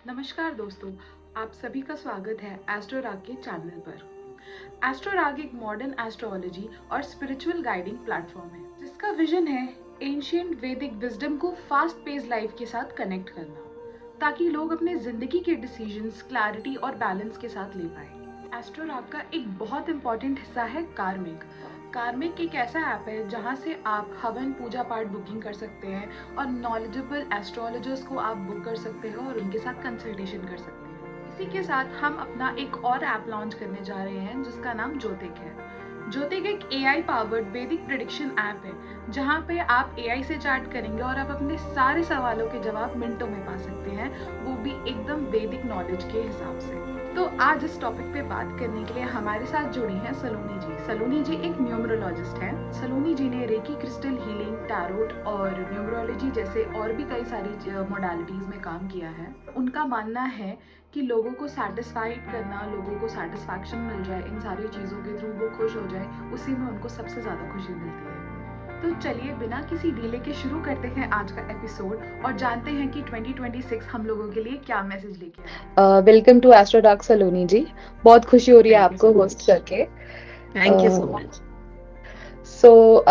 नमस्कार दोस्तों, आप सभी का स्वागत है एस्ट्रोराग के चैनल पर। एस्ट्रोराग एक मॉडर्न एस्ट्रोलॉजी और स्पिरिचुअल गाइडिंग प्लेटफॉर्म है जिसका विजन है एंशिएंट वैदिक विजडम को फास्ट पेस लाइफ के साथ कनेक्ट करना, ताकि लोग अपने जिंदगी के डिसीजंस क्लैरिटी और बैलेंस के साथ ले पाए। एस्ट्रोराग का एक बहुत इंपॉर्टेंट हिस्सा है कार्मिक। कार्मिक एक ऐसा ऐप है जहां से आप हवन पूजा पाठ बुकिंग कर सकते हैं और नॉलेजेबल एस्ट्रोलॉजर्स को आप बुक कर सकते हो और उनके साथ कंसल्टेशन कर सकते हैं। इसी के साथ हम अपना एक और ऐप लॉन्च करने जा रहे हैं जिसका नाम ज्योतिक है। ज्योतिक एक AI पावर्ड वैदिक प्रिडिक्शन ऐप है जहां पे आप AI से चैट करेंगे और आप अपने सारे सवालों के जवाब मिनटों में पा सकते हैं, वो भी एकदम वैदिक नॉलेज के हिसाब से। तो आज इस टॉपिक पे बात करने के लिए हमारे साथ जुड़ी हैं सलोनी जी। सलोनी जी एक न्यूमरोलॉजिस्ट हैं। सलोनी जी ने रेकी क्रिस्टल हीलिंग, टैरोट और न्यूमरोलॉजी जैसे और भी कई सारी मोडालिटीज में काम किया है। उनका मानना है कि लोगों को सेटिस्फाइड करना, लोगों को सेटिस्फैक्शन मिल जाए इन सारी चीज़ों के थ्रू, वो खुश हो जाए, उसी में उनको सबसे ज़्यादा खुशी मिलती है। तो चलिए बिना किसी डिले के शुरू करते हैं आज का एपिसोड और जानते हैं कि 2026 हम लोगों के लिए क्या मैसेज लेके आया है। Welcome to astrodoc Saloni ji. बहुत खुशी हो रही है थैंक यू आपको सो होस्ट मच। करके। Thank you so much. So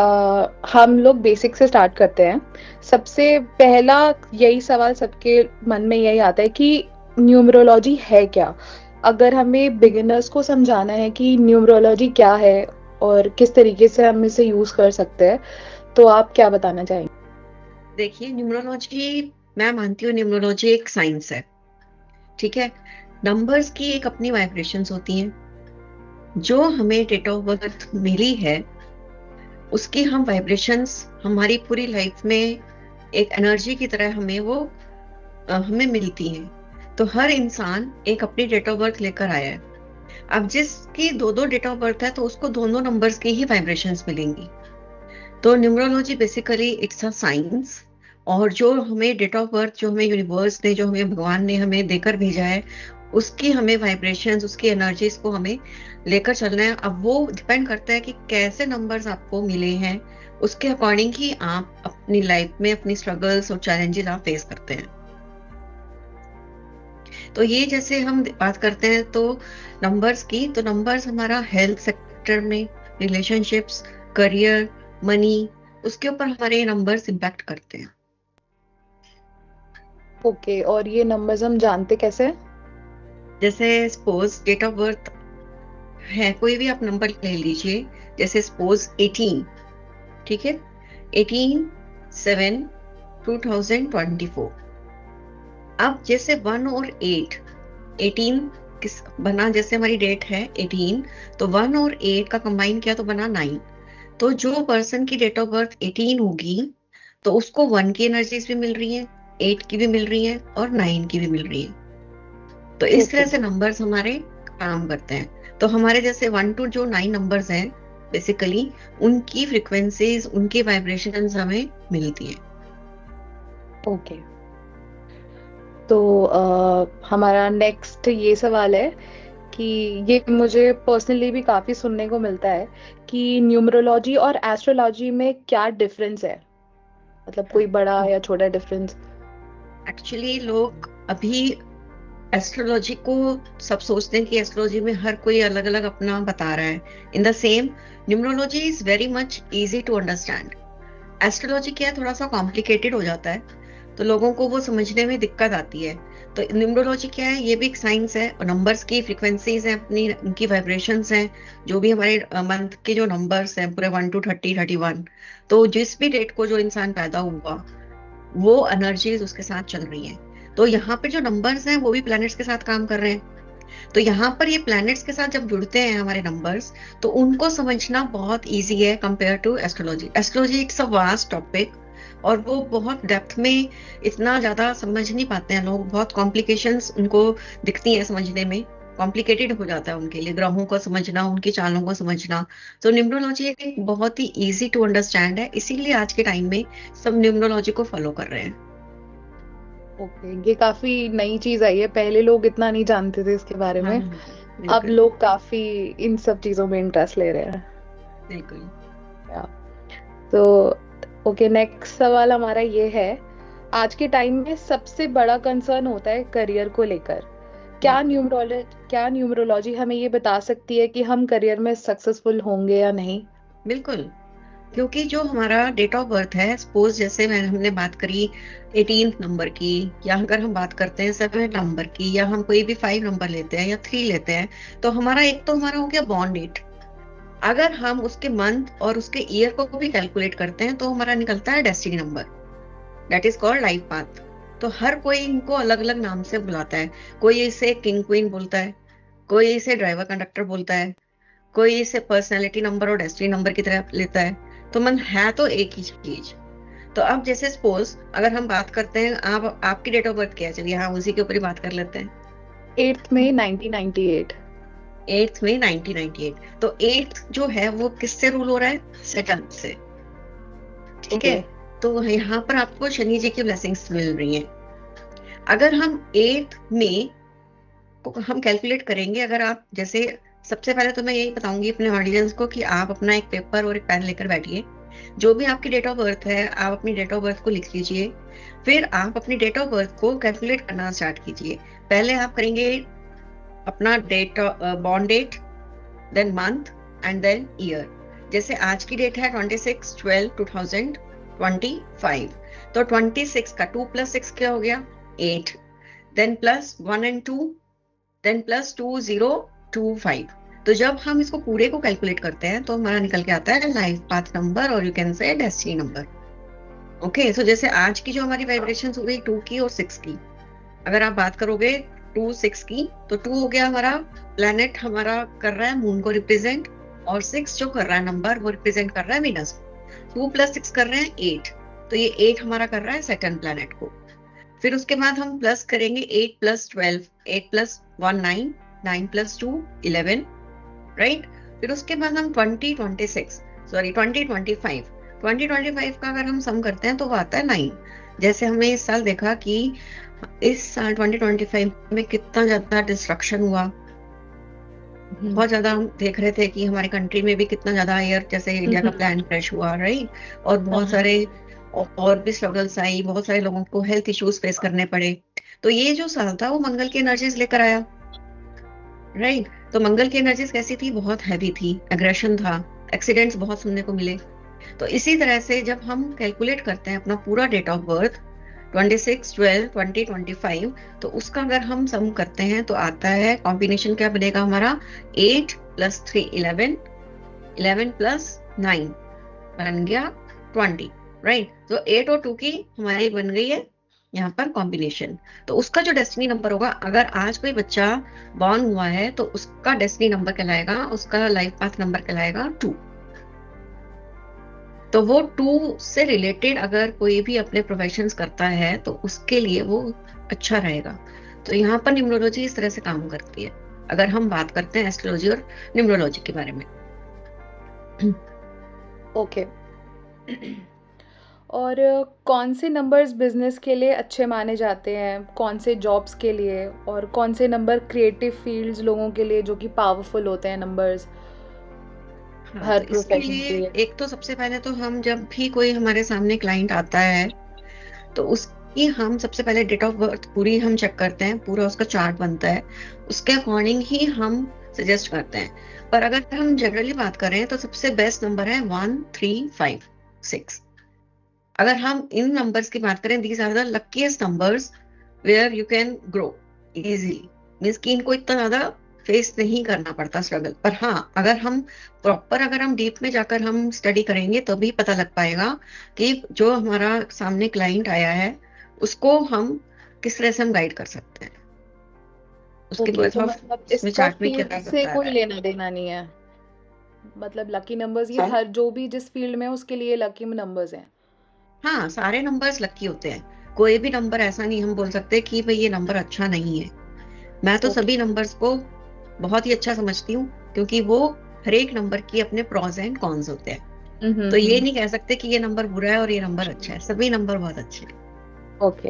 हम लोग बेसिक से स्टार्ट करते हैं। सबसे पहला यही सवाल सबके मन में यही आता है कि न्यूमरोलॉजी है क्या। अगर हमें बिगिनर्स को समझाना है कि न्यूमरोलॉजी क्या है और किस तरीके से हम इसे यूज कर सकते हैं, तो आप क्या बताना चाहेंगे? देखिए, न्यूमरोलॉजी, मैं मानती हूँ न्यूमरोलॉजी एक साइंस है। ठीक है। नंबर्स की एक अपनी वाइब्रेशंस होती हैं। जो हमें डेट ऑफ बर्थ मिली है, उसकी हम वाइब्रेशंस हमारी पूरी लाइफ में एक एनर्जी की तरह हमें मिलती हैं। तो हर इंसान एक अपनी डेट ऑफ बर्थ लेकर आया है। अब जिसकी दो दो डेट ऑफ बर्थ है, तो उसको दोनों नंबर्स की ही वाइब्रेशंस मिलेंगी। तो numerology basically it's a science. और जो हमें डेट ऑफ बर्थ, जो हमें यूनिवर्स ने, जो हमें भगवान ने हमें देकर भेजा है, उसकी हमें वाइब्रेशंस, उसकी एनर्जीज को हमें लेकर चलना है। अब वो डिपेंड करता है कि कैसे नंबर्स आपको मिले हैं। उसके अकॉर्डिंग ही आप अपनी लाइफ में अपनी स्ट्रगल्स और चैलेंजेस आप फेस करते हैं। तो ये जैसे हम बात करते हैं तो नंबर्स की, तो नंबर्स हमारा हेल्थ सेक्टर में, रिलेशनशिप्स, करियर, मनी, उसके ऊपर हमारे नंबर्स इम्पैक्ट करते हैं। ओके, और ये नंबर्स हम जानते कैसे हैं? जैसे सपोज डेट ऑफ बर्थ है, कोई भी आप नंबर ले लीजिए। जैसे सपोज 18। ठीक है। 18/7/2024। अब जैसे 1 और 8, 18 किस बना, जैसे हमारी डेट है 18, तो 1 और 8 का कंबाइन किया तो बना 9। तो जो पर्सन की डेट ऑफ बर्थ 18 होगी, तो उसको 1 की एनर्जीज भी मिल रही है, 8 की भी मिल रही है और 9 की भी मिल रही है। तो इस ओके। तरह से नंबर्स हमारे काम करते हैं। तो हमारे जैसे 1 to जो 9 नंबर्स हैं, बेसिकली उनकी फ्रिक्वेंसीज, उनकी वाइब्रेशंस हमें मिलती है। ओके, तो हमारा नेक्स्ट ये सवाल है कि ये मुझे पर्सनली भी काफी सुनने को मिलता है कि न्यूमरोलॉजी और एस्ट्रोलॉजी में क्या डिफरेंस है, मतलब कोई बड़ा या छोटा डिफरेंस? एक्चुअली लोग अभी एस्ट्रोलॉजी को, सब सोचते हैं कि एस्ट्रोलॉजी में हर कोई अलग अलग अपना बता रहा है। In the same, numerology is very much easy to understand. Astrology क्या है, थोड़ा सा कॉम्प्लिकेटेड हो जाता है, तो लोगों को वो समझने में दिक्कत आती है। तो न्यूमरोलॉजी क्या है, ये भी एक साइंस है, और नंबर्स की फ्रीक्वेंसीज हैं, अपनी उनकी वाइब्रेशंस हैं। जो भी हमारे मंथ के जो नंबर्स हैं, पूरे 1 to 30, 31, तो जिस भी डेट को जो इंसान पैदा हुआ, वो एनर्जीज उसके साथ चल रही हैं। तो यहाँ पे जो नंबर्स हैं, वो भी प्लैनेट्स के साथ काम कर रहे हैं। तो यहाँ पर ये प्लैनेट्स के साथ जब जुड़ते हैं हमारे नंबर्स, तो उनको समझना बहुत इजी है compare to astrology. Astrology it's a vast topic, और वो बहुत डेप्थ में इतना ज्यादा समझ नहीं पाते हैं लोग। बहुत कॉम्प्लिकेशंस उनको दिखती हैं समझने में, कॉम्प्लिकेटेड हो जाता है उनके लिए ग्रहों को समझना, उनकी चालों को समझना। तो न्यूमरोलॉजी एक बहुत ही इजी टू अंडरस्टैंड है, इसीलिए आज के टाइम में सब न्यूमरोलॉजी को फॉलो कर रहे हैं। ओके, ये काफी नई चीज आई है, पहले लोग इतना नहीं जानते थे इसके बारे हाँ में। हाँ, अब बिल्कुल लोग काफी इन सब चीजों में इंटरेस्ट ले रहे हैं। बिल्कुल। या, तो ओके, नेक्स्ट सवाल हमारा ये है आज के टाइम में सबसे बड़ा कंसर्न होता है करियर को लेकर। क्या न्यूमरोलॉजी हमें ये बता सकती है कि हम करियर में सक्सेसफुल होंगे या नहीं? बिल्कुल, क्योंकि जो हमारा डेट ऑफ बर्थ है, सपोज जैसे हमने बात करी 18th नंबर की, या अगर हम बात करते हैं 7 नंबर की, या हम कोई भी 5 नंबर लेते हैं या 3 लेते हैं, तो हमारा एक तो हमारा हो गया बॉर्न डेट। अगर हम उसके मंथ और उसके ईयर को भी कैलकुलेट करते हैं तो हमारा निकलता है destiny number, that is called life path. तो हर कोई इनको अलग अलग नाम से बुलाता है। कोई इसे किंग क्वीन बोलता है, कोई इसे ड्राइवर कंडक्टर बोलता है, कोई इसे पर्सनैलिटी नंबर और डेस्टिनी नंबर की तरह लेता है। तो मन है तो एक ही चीज। तो अब जैसे सपोज अगर हम बात करते हैं, आप आपकी डेट ऑफ बर्थ क्या है, चलिए हाँ उसी के ऊपर ही बात कर लेते हैं। 8 मई 1998। 8 मई 1998। तो 8 जो है वो किससे रूल हो रहा है? सैटर्न से। ठीक है, तो यहाँ पर आपको शनि जी की ब्लेसिंग्स मिल रही हैं। अगर हम 8 में को हम कैलकुलेट करेंगे, अगर आप जैसे, सबसे पहले तो मैं यही बताऊंगी अपने ऑडियंस को कि आप अपना एक पेपर और एक पेन लेकर बैठिए। जो भी आपकी डेट ऑफ बर्थ है, आप अपनी डेट ऑफ बर्थ को लिख लीजिए। फिर आप अपनी डेट ऑफ बर्थ को कैलकुलेट करना स्टार्ट कीजिए। पहले आप करेंगे अपना date, born date, then month and then year. जैसे आज की डेट है 26/12/2025। तो 26 का 2 + 6 क्या हो गया? 8। Then plus 1 and 2, then plus 2025। तो जब हम इसको पूरे को कैलकुलेट करते हैं तो हमारा निकल के आता है लाइफ पाथ नंबर, और you can say destiny number. Okay, so जैसे आज की जो हमारी वाइब्रेशन हो गई 2 की और 6 की। अगर आप बात करोगे 2 6 की, तो 2 हो गया हमारा प्लेनेट, हमारा कर रहा है मून को रिप्रेजेंट, और 6 जो कर रहा है नंबर वो रिप्रेजेंट कर रहा है वीनस। 2 + 6 कर रहे हैं 8, तो ये 8 हमारा कर रहा है सैटर्न प्लेनेट को। फिर उसके बाद हम प्लस करेंगे 8 + 12, 8 + 1 9, 9 + 2 11, राइट। फिर उसके बाद हम 2025 का अगर हम सम करते हैं तो वो आता है 9। जैसे हमने इस साल देखा कि इस साल 2025 में कितना ज्यादा डिस्ट्रक्शन हुआ। बहुत ज्यादा हम देख रहे थे कि हमारे कंट्री में भी कितना ज्यादा एयर, जैसे इंडिया का प्लान क्रैश हुआ, राइट। और बहुत सारे और भी स्ट्रगल्स आई, बहुत सारे लोगों को हेल्थ इश्यूज फेस करने पड़े। तो ये जो साल था वो मंगल की एनर्जीज लेकर आया, राइट। तो मंगल की एनर्जीज कैसी थी? बहुत हैवी थी, एग्रेशन था, एक्सीडेंट्स बहुत सुनने को मिले। तो इसी तरह से जब हम कैलकुलेट करते हैं अपना पूरा डेट ऑफ बर्थ 26/12/2025, तो उसका अगर हम सम करते हैं तो आता है कॉम्बिनेशन क्या बनेगा हमारा? 8 + 3 11, 11 + 9 बन गया 20, राइट। तो 8 और 2 की हमारी बन गई है यहाँ पर कॉम्बिनेशन। तो उसका जो डेस्टिनी नंबर होगा, अगर आज कोई बच्चा बॉर्न हुआ है तो उसका डेस्टिनी नंबर कहलाएगा, उसका लाइफ पाथ नंबर कहलाएगा 2। तो वो 2 से रिलेटेड अगर कोई भी अपने प्रोफेशंस करता है तो उसके लिए वो अच्छा रहेगा। तो यहाँ पर न्यूमरोलॉजी इस तरह से काम करती है, अगर हम बात करते हैं एस्ट्रोलॉजी और न्यूमरोलॉजी के बारे में। ओके। और कौन से नंबर्स बिजनेस के लिए अच्छे माने जाते हैं, कौन से जॉब्स के लिए, और कौन से नंबर क्रिएटिव फील्ड्स लोगों के लिए जो कि पावरफुल होते हैं नंबर्स हाँ, हर तो इसके प्रोफेशन लिए के लिए? एक तो सबसे पहले तो हम जब भी कोई हमारे सामने क्लाइंट आता है तो उसकी हम सबसे पहले डेट ऑफ बर्थ पूरी हम चेक करते हैं, पूरा उसका चार्ट बनता है, उसके अकॉर्डिंग ही हम सजेस्ट करते हैं। पर अगर हम जनरली बात करें तो सबसे बेस्ट नंबर है 1 3 5 6। अगर हम इन नंबर्स की बात करें, these are the luckiest numbers where you can grow easily. Means कि इनको इतना ज्यादा फेस नहीं करना पड़ता स्ट्रगल। पर हाँ, अगर हम प्रॉपर, अगर हम डीप में जाकर हम स्टडी करेंगे तो भी पता लग पाएगा कि जो हमारा सामने क्लाइंट आया है उसको हम किस तरह से हम गाइड कर सकते हैं, उसके ओके, बर्थ तो ऑफ मतलब उसमें इसका चार्ट में क्या फील्ड से बता कोई रहा है। लेना देना नहीं है? मतलब लकी नंबर्स ये हाँ, हर जो भी जिस फील्ड में है उसके लिए लकी नंबर्स हैं? हाँ, सारे नंबर्स लकी होते हैं। कोई भी नंबर ऐसा नहीं हम बोल सकते कि भाई ये नंबर अच्छा नहीं है। मैं तो ओके। सभी नंबर्स को बहुत ही अच्छा समझती हूँ, क्योंकि वो हर एक नंबर की अपने प्रॉज एंड कॉन्स होते हैं। तो ये नहीं कह सकते कि ये नंबर बुरा है और ये नंबर अच्छा है, सभी नंबर बहुत अच्छे हैं। ओके।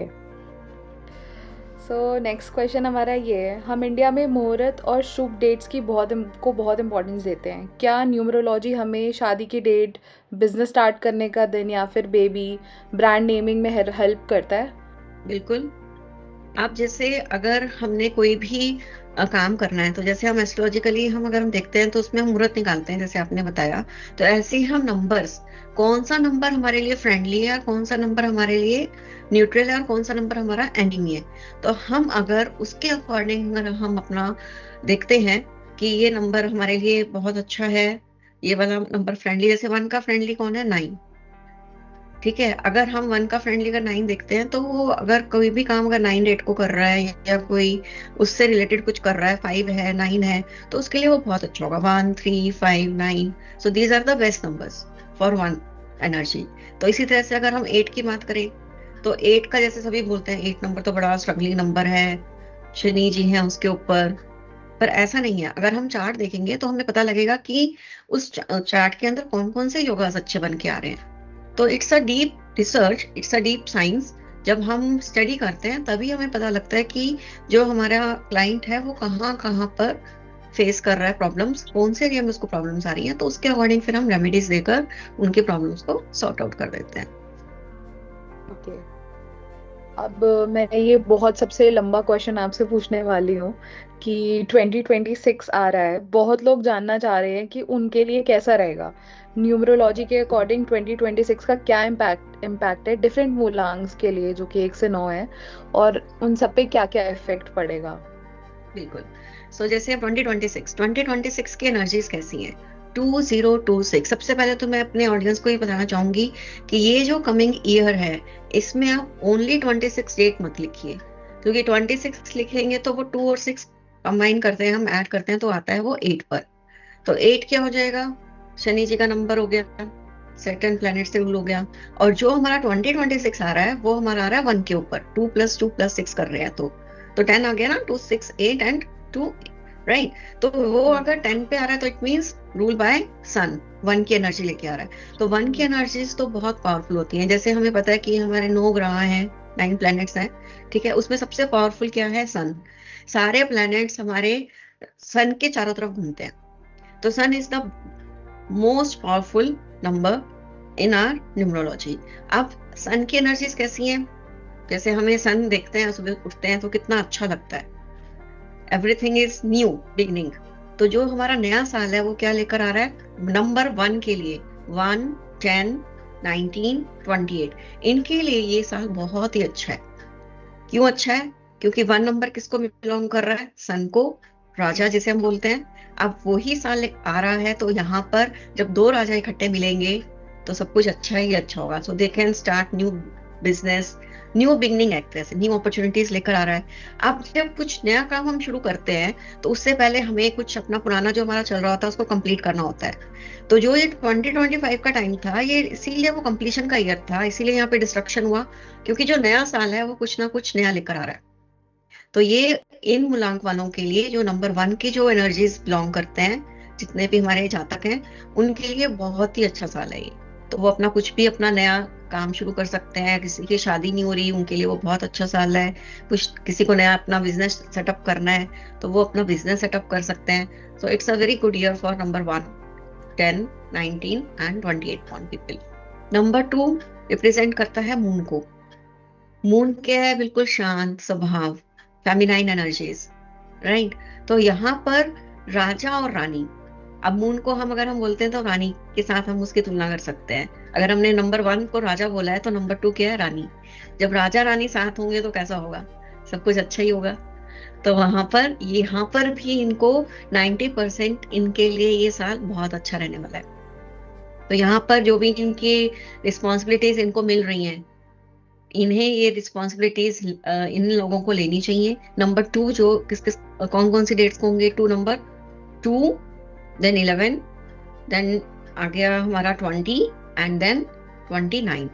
सो नेक्स्ट क्वेश्चन हमारा ये है, हम इंडिया में मुहूर्त और शुभ डेट्स की बहुत इम्पोर्टेंस देते हैं। क्या न्यूमरोलॉजी हमें शादी की डेट, बिजनेस स्टार्ट करने का दिन या फिर बेबी, ब्रांड नेमिंग में हेल्प करता है? बिल्कुल। आप जैसे अगर हमने कोई भी काम करना है, तो जैसे हम एस्ट्रोलॉजिकली अगर हम देखते हैं तो उसमें हम मुहूर्त निकालते हैं, जैसे आपने बताया। तो ऐसे ही हम नंबर्स, कौन सा नंबर हमारे लिए फ्रेंडली है, कौन सा नंबर हमारे लिए न्यूट्रल है और कौन सा नंबर हमारा एनिमी है, तो हम अगर उसके अकॉर्डिंग अगर हम अपना देखते हैं कि ये नंबर हमारे लिए बहुत अच्छा है, ये वाला नंबर फ्रेंडली, जैसे 1 का फ्रेंडली कौन है? 9। ठीक है, अगर हम 1 का फ्रेंडली अगर 9 देखते हैं, तो वो अगर कोई भी काम अगर 9 डेट को कर रहा है या कोई उससे रिलेटेड कुछ कर रहा है, 5 है, 9 है, तो उसके लिए वो बहुत अच्छा होगा। 1, 3, 5, 9, so these are the best numbers for 1 energy. तो इसी तरह से अगर हम 8 की बात करें, तो 8 का जैसे सभी बोलते हैं 8 नंबर तो बड़ा स्ट्रगलिंग नंबर है, शनि जी हैं उसके ऊपर, पर ऐसा नहीं है। अगर हम चार्ट देखेंगे तो हमें पता लगेगा कि उस चार्ट के अंदर कौन कौन से योगास अच्छे बन के आ रहे हैं। तो it's a deep research, it's a deep science. जब हम स्टडी करते हैं तभी हमें पता लगता है कि जो हमारा क्लाइंट है वो कहाँ कहाँ पर फेस कर रहा है प्रॉब्लम्स, कौन से एरिया में उसको प्रॉब्लम्स आ रही हैं, तो उसके अकॉर्डिंग फिर हम रेमेडीज देकर उनके प्रॉब्लम्स को सॉर्ट आउट कर देते हैं। ओके, अब मैं ये बहुत सबसे लंबा क्वेश्चन आपसे पूछने वाली हूँ कि 2026 आ रहा है, बहुत लोग जानना चाह रहे हैं कि उनके लिए कैसा रहेगा। न्यूमरोलॉजी के अकॉर्डिंग 2026 का क्या इम्पैक्ट है डिफरेंट मूलांक्स के लिए, जो कि 1 से 9 है, और उन सब पे क्या क्या इफेक्ट पड़ेगा? बिल्कुल। सो जैसे 2026 की एनर्जीज कैसी हैं? 2026, सबसे पहले तो मैं अपने ऑडियंस को ये बताना चाहूंगी कि ये जो कमिंग ईयर है, इसमें आप ओनली 26 डेट मत लिखिए, क्योंकि 26 लिखेंगे तो वो 2 और 6 कंबाइन करते हैं, हम ऐड करते हैं तो आता है वो 8 पर। तो 8 क्या हो जाएगा? शनि जी का नंबर हो गया, सेकंड प्लेनेट से रूल हो गया। और जो हमारा 2026 आ रहा है वो हमारा आ रहा है 1 के ऊपर, 2+2+6 कर रहे हैं, तो 10 आ गया ना, 2, 6, 8 एंड 2, राइट। तो वो अगर 10 पे आ रहा है तो इट मीन्स रूल बाय सन, 1 की एनर्जी लेके आ रहा है। तो 1 की एनर्जीज तो बहुत पावरफुल होती हैं। जैसे हमें पता है कि हमारे 9 ग्रह हैं, 9 प्लैनेट्स हैं, ठीक है, उसमें सबसे पावरफुल क्या है? सन। सारे प्लैनेट्स हमारे सन के चारों तरफ घूमते हैं, तो sun is the most powerful number in our numerology. अब सन की एनर्जीज कैसी हैं? जैसे हमें सन देखते हैं, सुबह उठते हैं तो कितना अच्छा लगता है, एवरीथिंग इज न्यू बिगनिंग। तो जो हमारा नया साल है वो क्या लेकर आ रहा है? नंबर 1 के लिए 1, 10, 19, 28, इनके लिए ये साल बहुत ही अच्छा है। क्यों अच्छा है? क्योंकि 1 नंबर किसको बिलोंग कर रहा है? सन को, राजा जिसे हम बोलते हैं। अब वही साल आ रहा है, तो यहाँ पर जब 2 राजा इकट्ठे मिलेंगे तो सब कुछ अच्छा ही अच्छा होगा। So they can start new business, new beginning actress, new opportunities लेकर आ रहा है। अब जब कुछ नया काम हम शुरू करते हैं तो उससे पहले हमें कुछ अपना पुराना जो हमारा चल रहा होता है उसको कंप्लीट करना होता है। तो जो ये 2025 का टाइम था, ये इसीलिए वो कंप्लीशन का ईयर था, इसीलिए यहाँ पे डिस्ट्रक्शन हुआ, क्योंकि जो नया साल है वो कुछ ना कुछ नया लेकर आ रहा है। तो ये इन मूलांक वालों के लिए, जो नंबर 1 की जो एनर्जीज बिलोंग करते हैं, जितने भी हमारे जातक हैं, उनके लिए बहुत ही अच्छा साल है ये। तो वो अपना कुछ भी अपना नया काम शुरू कर सकते हैं। किसी की शादी नहीं हो रही, उनके लिए वो बहुत अच्छा साल है। कुछ किसी को नया अपना बिजनेस सेटअप करना है तो वो अपना बिजनेस सेटअप कर सकते हैं। So it's a very good year for number 1, 10, 19 and 28 born people। Number 2 represent करता है मून को। मून क्या है? बिल्कुल शांत स्वभाव, फेमिनाइन एनर्जीज, राइट। तो यहाँ पर राजा और रानी, अब मून को अगर हम बोलते हैं तो रानी के साथ हम उसकी तुलना कर सकते हैं। अगर हमने नंबर 1 को राजा बोला है तो नंबर 2 क्या है? रानी। जब राजा रानी साथ होंगे तो कैसा होगा? सब कुछ अच्छा ही होगा। तो वहां पर, यहाँ पर भी इनको 90% इनके लिए ये साल बहुत अच्छा रहने वाला है। तो यहाँ पर जो भी इनकी रिस्पॉन्सिबिलिटीज इनको मिल रही हैं, इन्हें ये रिस्पॉन्सिबिलिटीज इन लोगों को लेनी चाहिए। नंबर 2 जो किस किस कौन कौन सी डेट्स होंगे? 2 नंबर, 2, देन 11, देन आ गया हमारा 20 एंड देन 29।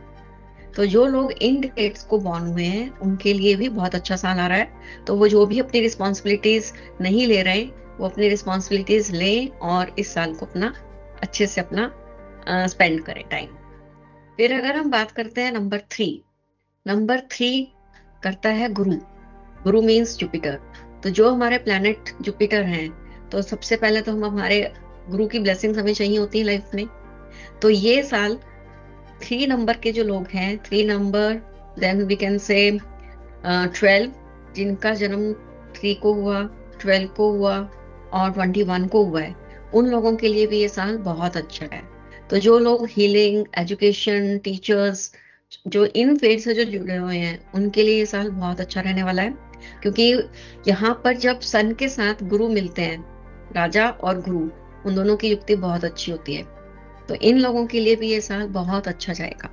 तो जो लोग इन डेट्स को बॉर्न हुए हैं उनके लिए भी बहुत अच्छा साल आ रहा है। तो वो जो भी अपनी रिस्पॉन्सिबिलिटीज नहीं ले रहे, वो अपनी रिस्पॉन्सिबिलिटीज लें और इस साल को अपना अच्छे से अपना स्पेंड करें टाइम। फिर अगर हम बात करते हैं नंबर 3, नंबर 3 करता है गुरु। गुरु मीन्स जुपिटर। तो जो हमारे प्लैनेट जुपिटर हैं, तो सबसे पहले तो हम हमारे गुरु की ब्लेसिंग्स हमें चाहिए होती है लाइफ में। तो ये साल 3 नंबर के जो लोग हैं, 3 number, then we can say 12, जिनका जन्म 3 को हुआ, 12 को हुआ और 21 को हुआ है, उन लोगों के लिए भी ये साल बहुत अच्छा है। तो जो लोग हीलिंग, एजुकेशन, टीचर्स, जो इन फील्ड से जो जुड़े हुए हैं, उनके लिए ये साल बहुत अच्छा रहने वाला है। क्योंकि यहाँ पर जब सन के साथ गुरु मिलते हैं, राजा और गुरु, उन दोनों की युक्ति बहुत अच्छी होती है। तो इन लोगों के लिए भी ये साल बहुत अच्छा जाएगा।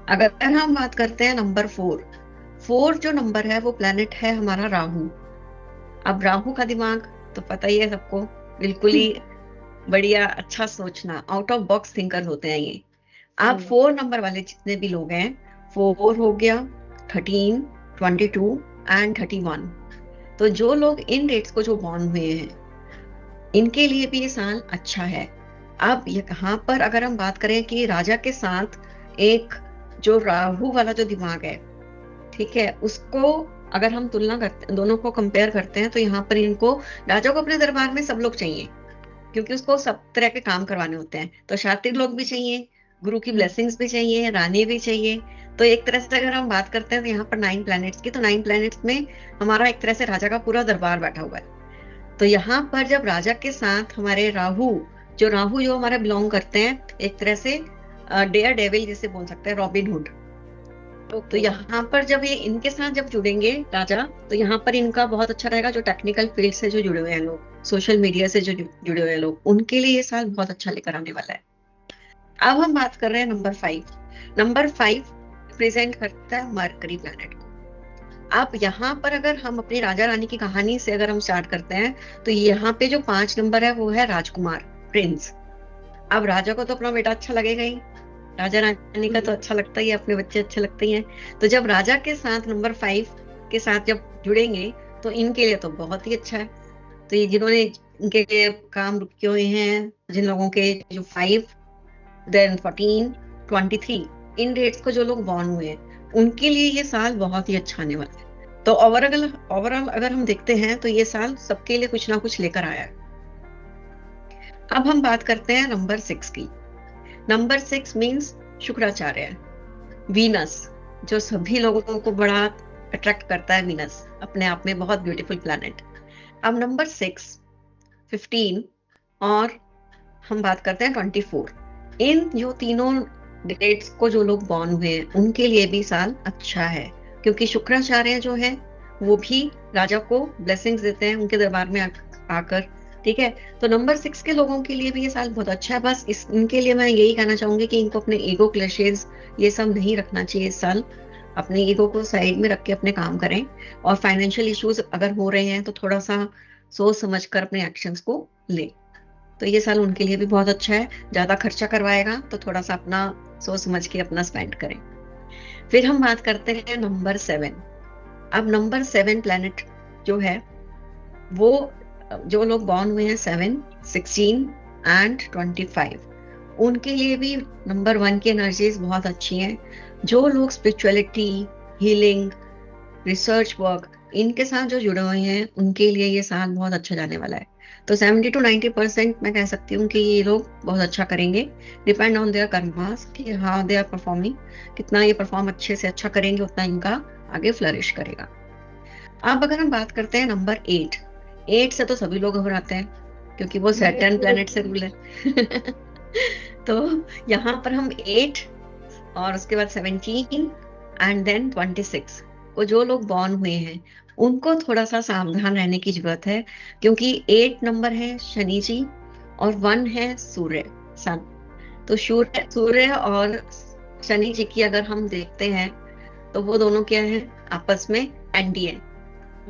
अगर हम बात करते हैं नंबर 4 जो नंबर है वो प्लेनेट है हमारा राहु। अब राहु का दिमाग तो पता ही है सबको, बिल्कुल ही बढ़िया, अच्छा सोचना, आउट ऑफ बॉक्स थिंकर होते हैं ये। आप 4 नंबर वाले जितने भी लोग हैं, 4 हो गया, 13, 22 एंड 31, तो जो लोग इन डेट्स को जो बॉर्न हुए हैं, इनके लिए भी ये साल अच्छा है। अब यहाँ पर अगर हम बात करें कि राजा के साथ एक जो राहु वाला जो दिमाग है, ठीक है, उसको अगर हम तुलना करते, दोनों को कंपेयर करते हैं, तो यहाँ पर इनको, राजा को अपने दरबार में सब लोग चाहिए, क्योंकि उसको सब तरह के काम करवाने होते हैं। तो शातिर लोग भी चाहिए, गुरु की ब्लेसिंग्स भी चाहिए, रानी भी चाहिए। तो एक तरह से अगर हम बात करते हैं तो यहाँ पर 9 प्लैनेट्स की, तो 9 प्लैनेट्स में हमारा एक तरह से राजा का पूरा दरबार बैठा हुआ है। तो यहाँ पर जब राजा के साथ हमारे राहु जो हमारे बिलोंग करते हैं, एक तरह से डेयर डेविल जिसे बोल सकते हैं, रॉबिन हुड। तो यहाँ पर जब ये इनके साथ जब जुड़ेंगे राजा, तो यहाँ पर इनका बहुत अच्छा रहेगा। जो टेक्निकल फील्ड से जो जुड़े हुए हैं लोग, सोशल मीडिया से जो जुड़े हुए हैं लोग, उनके लिए ये साल बहुत अच्छा लेकर आने वाला है। अब हम बात कर रहे हैं नंबर 5। नंबर 5 रिप्रेजेंट करता है मरकरी प्लैनेट को। अब यहाँ पर अगर हम अपनी राजा रानी की कहानी से अगर हम स्टार्ट करते हैं, तो यहाँ पे जो 5 नंबर है वो है राजकुमार, प्रिंस। अब राजा को तो अपना बेटा अच्छा लगेगा ही, राजा रानी का तो अच्छा लगता ही है, अपने बच्चे अच्छे लगते ही हैं। तो जब राजा के साथ नंबर 5 के साथ जब जुड़ेंगे, तो इनके लिए तो बहुत ही अच्छा है। तो ये जिन्होंने इनके लिए काम रुके हुए हैं, जिन लोगों के जो 5, देन 14, 23, इन डेट्स को जो लोग बॉर्न हुए हैं, उनके लिए ये साल बहुत ही अच्छा आने वाला है। तो ओवरऑल अगर हम देखते हैं, तो ये साल सबके लिए कुछ ना कुछ लेकर आया है। अब हम बात करते हैं नंबर 6 की। नंबर 6 मीन्स शुक्राचार्य, वीनस, जो सभी लोगों को बड़ा अट्रैक्ट करता है। वीनस अपने आप में बहुत ब्यूटीफुल प्लैनेट। अब नंबर 6, 15 और हम बात करते हैं 24, इन जो तीनों डेट्स को जो लोग बॉर्न हुए हैं, उनके लिए भी साल अच्छा है। क्योंकि शुक्राचार्य जो है वो भी राजा को ब्लेसिंग्स देते हैं उनके दरबार में आकर, ठीक है। तो नंबर 6 के लोगों के लिए भी ये साल बहुत अच्छा है। बस इनके लिए मैं यही कहना चाहूंगी कि इनको अपने ईगो क्लैशेस ये सब नहीं रखना चाहिए इस साल। अपने ईगो को साइड में रख के अपने काम करें, और फाइनेंशियल इश्यूज अगर हो रहे हैं तो थोड़ा सा सोच समझ कर अपने एक्शंस को ले। तो ये साल उनके लिए भी बहुत अच्छा है। ज्यादा खर्चा करवाएगा तो थोड़ा सा अपना सोच समझ के अपना स्पेंड करें। फिर हम बात करते हैं नंबर 7। अब नंबर 7 प्लैनेट जो है, वो जो लोग बॉर्न हुए हैं 7, 16 एंड 25, उनके लिए भी नंबर 1 की एनर्जीज बहुत अच्छी हैं। जो लोग स्पिरिचुअलिटी, हीलिंग, रिसर्च वर्क, इनके साथ जो जुड़े हुए हैं, उनके लिए ये साल बहुत अच्छा जाने वाला है। तो 70 to 90% मैं कह सकती हूँ कि ये लोग बहुत अच्छा करेंगे। डिपेंड ऑन देयर कर्मास कि हाउ दे आर परफॉर्मिंग, कितना ये परफॉर्म अच्छे से अच्छा करेंगे, उतना इनका आगे फ्लरिश करेगा। अब अगर हम बात करते हैं नंबर 8 से तो सभी लोग घबराते हैं, क्योंकि वो सैटर्न प्लैनेट से रूल है। तो यहाँ पर हम 8 और उसके बाद 17 एंड देन 26 को जो लोग बॉर्न हुए हैं, उनको थोड़ा सा सावधान रहने की जरूरत है। क्योंकि 8 नंबर है शनि जी और 1 है सूर्य, सन। तो सूर्य और शनि जी की अगर हम देखते हैं, तो वो दोनों क्या है, आपस में एंटी है,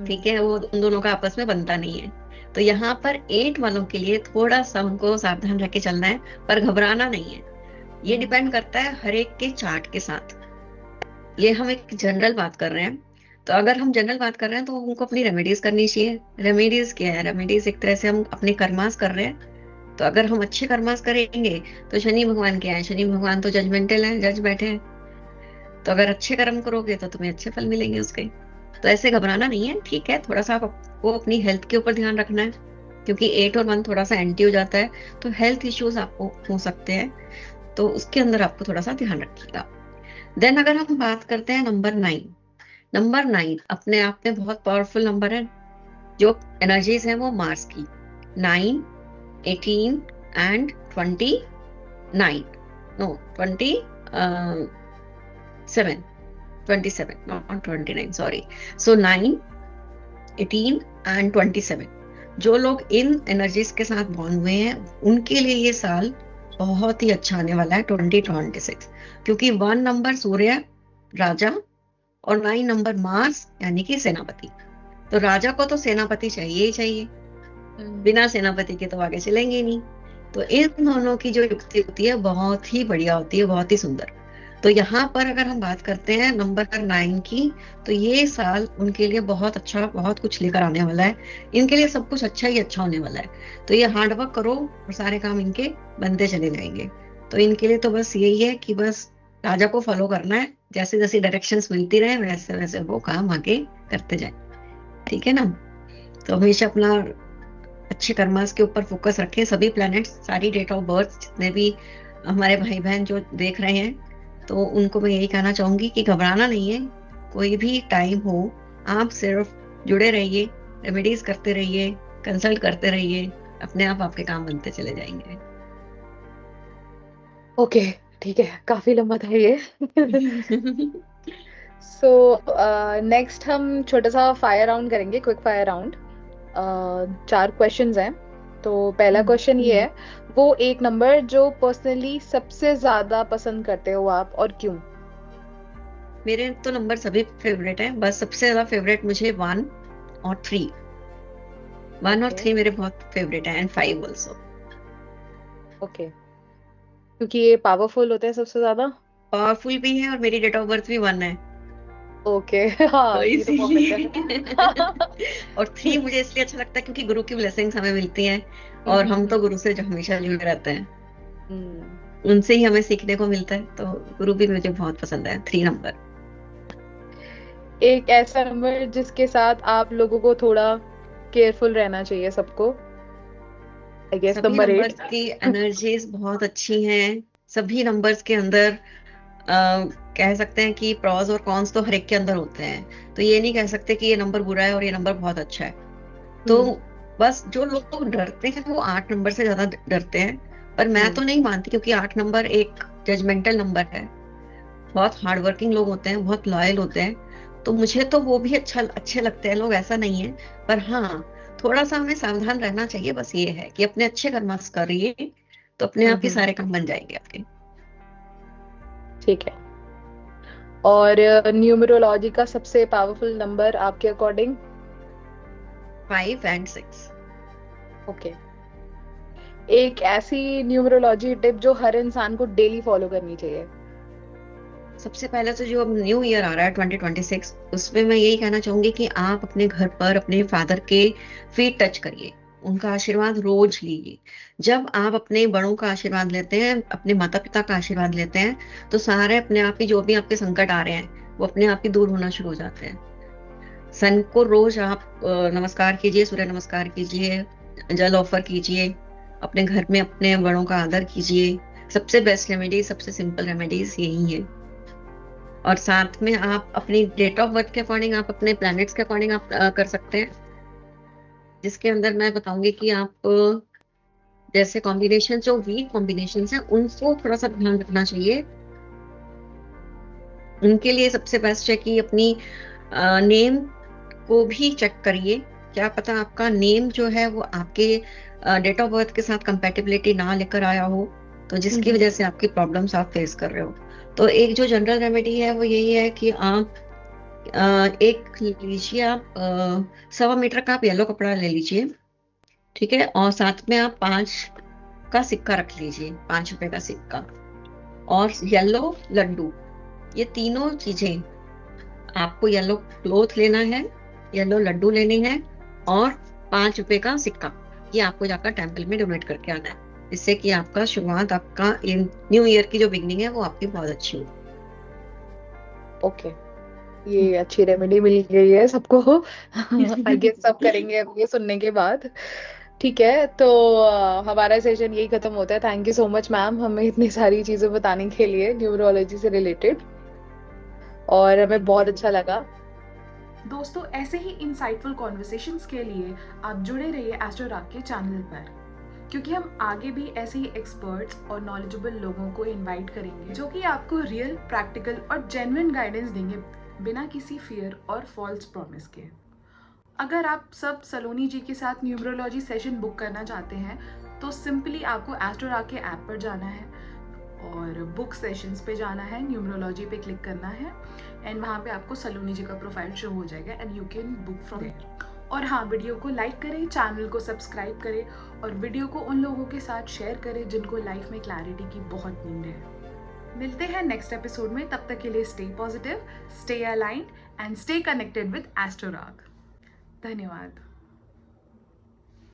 ठीक है, वो उन दोनों का आपस में बनता नहीं है। तो यहाँ पर 8 वालों के लिए थोड़ा सा उनको सावधान रह के चलना है, पर घबराना नहीं है। ये डिपेंड करता है हर एक के चार्ट के साथ। ये हम एक जनरल बात कर रहे हैं। तो अगर हम जनरल बात कर रहे हैं, तो उनको अपनी रेमेडीज करनी चाहिए। रेमेडीज क्या है? रेमेडीज एक तरह से हम अपने कर्मास कर रहे हैं। तो अगर हम अच्छे कर्मास करेंगे, तो शनि भगवान क्या है? शनि भगवान तो जजमेंटल है, जज बैठे हैं। तो अगर अच्छे कर्म करोगे तो तुम्हें अच्छे फल मिलेंगे उसके। तो ऐसे घबराना नहीं है, ठीक है, थोड़ा सा आपको अपनी हेल्थ के ऊपर ध्यान रखना है, क्योंकि 8 और 1 थोड़ा सा एंटी हो जाता है, तो हेल्थ इश्यूज आपको हो सकते हैं, तो उसके अंदर आपको थोड़ा सा ध्यान रखिएगा। देन अगर हम बात करते हैं नंबर 9, नंबर 9 अपने आप में बहुत पावरफुल नंबर है। जो एनर्जीज है वो मार्स की, 9, 18 and 29, no 27, 27 not 29, sorry. So 9, 18 and 27, जो लोग इन एनर्जीज के साथ बॉर्न हुए हैं उनके लिए ये साल बहुत ही अच्छा आने वाला है 2026, क्योंकि 1 नंबर सूर्य राजा और 9 नंबर मार्स यानी कि सेनापति। तो राजा को तो सेनापति चाहिए ही चाहिए, बिना सेनापति के तो आगे चलेंगे ही नहीं। तो इन दोनों की जो युक्ति होती है बहुत ही बढ़िया होती है, बहुत ही सुंदर। तो यहाँ पर अगर हम बात करते हैं नंबर 9 की, तो ये साल उनके लिए बहुत अच्छा, बहुत कुछ लेकर आने वाला है। इनके लिए सब कुछ अच्छा ही अच्छा होने वाला है। तो ये हार्ड वर्क करो और सारे काम इनके बनते चले जाएंगे। तो इनके लिए तो बस यही है कि बस राजा को फॉलो करना है, जैसे जैसे डायरेक्शंस मिलती रहे वैसे वैसे वो काम आगे करते जाए, ठीक है ना। तो हमेशा अपना अच्छे कर्मास के ऊपर फोकस रखें, सभी प्लैनेट्स, सारी डेट ऑफ बर्थ जितने भी हमारे भाई बहन जो देख रहे हैं, तो उनको मैं यही कहना चाहूंगी कि घबराना नहीं है। कोई भी टाइम हो, आप सिर्फ जुड़े रहिए, रेमेडीज करते रहिए, कंसल्ट करते रहिए, अपने आप आपके काम बनते चले जाएंगे। ओके, ठीक है, काफी लंबा था ये। सो नेक्स्ट हम छोटा सा फायर राउंड करेंगे, क्विक फायर राउंड। 4 क्वेश्चंस हैं। तो पहला क्वेश्चन ये है, वो एक नंबर जो पर्सनली सबसे ज्यादा पसंद करते हो आप, और क्यों? मेरे तो नंबर सभी फेवरेट हैं, बस सबसे ज्यादा फेवरेट मुझे 1 और 3, 1 और 3 मेरे बहुत फेवरेट हैं, एंड 5 ऑल्सो। ओके, क्योंकि ये पावरफुल होते हैं सबसे ज्यादा। पावरफुल भी है और मेरी डेट ऑफ बर्थ भी 1 है, ओके। तो हाँ, ये तो परफेक्ट इसीलिए। और 3 है। मुझे इसलिए अच्छा लगता है क्योंकि गुरु की ब्लेसिंग्स हमें मिलती हैं, और हम तो गुरु से जो हमेशा जुड़े रहते हैं, हम्म, उनसे ही हमें सीखने को मिलता है, तो गुरु भी मुझे बहुत पसंद है, 3 नंबर। एक ऐसा नंबर जिसके साथ आप लोगों को थोड़ा केयरफुल रहना चाहिए सबको, आई गेस सभी नंबर नंबर्स 8। की एनर्जीज बहुत अच्छी हैं, सभी नंबर्स के अंदर कह सकते हैं कि प्रॉस और कॉन्स तो हर एक के अंदर होते हैं, तो ये नहीं कह सकते कि ये नंबर बुरा है और ये नंबर बहुत अच्छा है। तो बस जो लोग डरते हैं वो 8 नंबर से ज्यादा डरते हैं, पर मैं तो नहीं मानती, क्योंकि 8 नंबर एक जजमेंटल नंबर है, बहुत हार्ड वर्किंग लोग होते हैं, बहुत लॉयल होते हैं, तो मुझे तो वो भी अच्छे लगते हैं लोग, ऐसा नहीं है। पर हाँ, थोड़ा सा हमें सावधान रहना चाहिए, बस ये है कि अपने अच्छे कर्मास करिए, तो अपने आप ही सारे काम बन जाएंगे आपके। ठीक है। और न्यूमरोलॉजी का सबसे पावरफुल नंबर आपके अकॉर्डिंग? 5 एंड 6। ओके, एक ऐसी न्यूमरोलॉजी टिप जो हर इंसान को डेली फॉलो करनी चाहिए? सबसे पहले तो जो अब न्यू ईयर आ रहा है 2026, उसमें मैं यही कहना चाहूंगी कि आप अपने घर पर अपने फादर के फीट टच करिए, उनका आशीर्वाद रोज लीजिए। जब आप अपने बड़ों का आशीर्वाद लेते हैं, अपने माता पिता का आशीर्वाद लेते हैं, तो सारे अपने आप ही जो भी आपके संकट आ रहे हैं वो अपने आप ही दूर होना शुरू हो जाते हैं। सन को रोज आप नमस्कार कीजिए, सूर्य नमस्कार कीजिए, जल ऑफर कीजिए, अपने घर में अपने बड़ों का आदर कीजिए। सबसे बेस्ट रेमेडी, सबसे सिंपल रेमेडीज यही है। और साथ में आप अपनी डेट ऑफ बर्थ के अकॉर्डिंग, आप अपने प्लैनेट्स के अकॉर्डिंग आप कर सकते हैं, जिसके अंदर मैं बताऊंगी कि आप जैसे कॉम्बिनेशन, जो वीक कॉम्बिनेशन है उनको थोड़ा सा ध्यान रखना चाहिए। उनके लिए सबसे बेस्ट है कि अपनी नेम को भी चेक करिए, क्या पता आपका नेम जो है वो आपके डेट ऑफ बर्थ के साथ कंपेटिबिलिटी ना लेकर आया हो, तो जिसकी वजह से आपकी प्रॉब्लम्स आप फेस कर रहे हो। तो एक जो जनरल रेमेडी है वो यही है कि आप एक लीजिए, आप 1.25 मीटर का आप येलो कपड़ा ले लीजिए, ठीक है, और साथ में आप 5 का सिक्का रख लीजिए, 5 रुपए का सिक्का, और येलो लड्डू, ये तीनों चीजें, आपको येलो क्लोथ लेना है, येलो लड्डू लेने हैं, और 5 रुपए का सिक्का, ये आपको जाकर टेम्पल में डोनेट करके आना है, जिससे कि आपका शुरुआत, आपका इन न्यू ईयर की जो बिगनिंग है वो आपकी बहुत अच्छी हो। ओके, ये अच्छी रेमेडी मिल गई है सबको। आई गेस सब करेंगे अब ये सुनने के बाद। ठीक है, तो हमारा सेशन यही खत्म होता है। Thank you so much ma'am, हमें इतनी सारी चीजें बताने के लिए न्यूमरोलॉजी से रिलेटेड, और हमें बहुत अच्छा लगा। दोस्तों, ऐसे ही इंसाइटफुल कॉन्वर्सेशंस के लिए आप जुड़े रहिए एस्ट्रो राग के चैनल पर, क्योंकि हम आगे भी ऐसे ही एक्सपर्ट्स और नॉलेजेबल लोगों को इनवाइट करेंगे जो कि आपको रियल, प्रैक्टिकल और जेन्युइन गाइडेंस देंगे बिना किसी फियर और फॉल्स प्रॉमिस के। अगर आप सब सलोनी जी के साथ न्यूमरोलॉजी सेशन बुक करना चाहते हैं तो सिंपली आपको एस्ट्रो राग के ऐप पर जाना है और बुक सेशंस पे जाना है, न्यूमरोलॉजी पे क्लिक करना है एंड वहाँ पे आपको सलोनी जी का प्रोफाइल शो हो जाएगा and you can book from there. और हाँ, वीडियो को लाइक करें, चैनल को सब्सक्राइब करें और वीडियो को उन लोगों के साथ शेयर करें जिनको लाइफ में क्लैरिटी की बहुत नीड है। मिलते हैं नेक्स्ट एपिसोड में, तब तक के लिए stay positive, stay aligned and stay connected with astro राग। धन्यवाद।